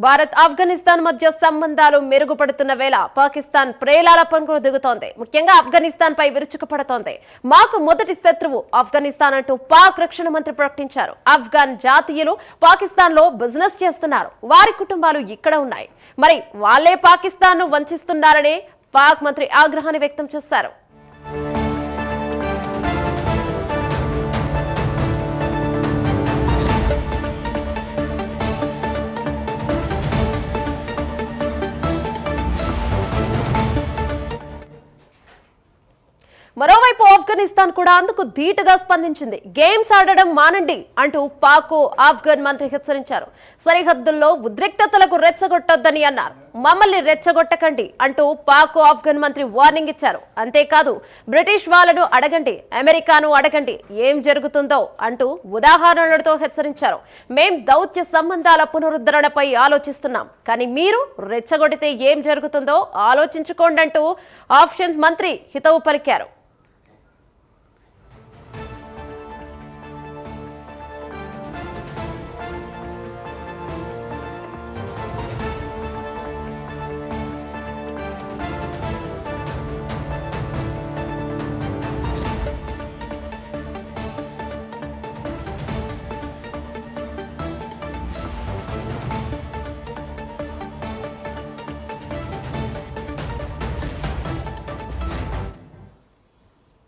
భారత్ ఆఫ్ఘనిస్తాన్ మధ్య సంబంధాలు మెరుగుపడుతున్న వేళ పాకిస్తాన్ ప్రేలాలపనకు దిగుతోంది. ముఖ్యంగా ఆఫ్ఘనిస్తాన్ పై విరుచుకుపడుతోంది. మాకు మొదటి శత్రువు ఆఫ్ఘనిస్తాన్ అంటూ పాక్ రక్షణ మంత్రి ప్రకటించారు. ఆఫ్ఘన్ జాతీయులు పాకిస్తాన్ లో బిజినెస్ చేస్తున్నారు. వారి కుటుంబాలు ఇక్కడ ఉన్నాయి. మరి వాళ్ళే పాకిస్తాన్ ను వంచిస్తున్నారనే పాక్ మంత్రి ఆగ్రహాన్ని వ్యక్తం చేశారు. మరోవైపు ఆఫ్ఘనిస్తాన్ కూడా అందుకు ధీటుగా స్పందించింది. గేమ్స్ ఆడడం మానండి అంటూ పాక్ ఆఫ్ఘన్ మంత్రి హెచ్చరించారు. సరిహద్దుల్లో ఉద్రిక్తతలకు రెచ్చగొట్టొద్దని అన్నారు. మమ్మల్ని రెచ్చగొట్టకండి అంటూ పాక్ ఆఫ్ఘన్ మంత్రి వార్నింగ్ ఇచ్చారు. అంతేకాదు బ్రిటిష్ వాళ్ళను అడగండి, అమెరికాను అడగండి ఏం జరుగుతుందో అంటూ ఉదాహరణలతో హెచ్చరించారు. మేం దౌత్య సంబంధాల పునరుద్ధరణపై ఆలోచిస్తున్నాం, కానీ మీరు రెచ్చగొడితే ఏం జరుగుతుందో ఆలోచించుకోండి అంటూ ఆఫ్ఘన్ మంత్రి హితవు పలికారు.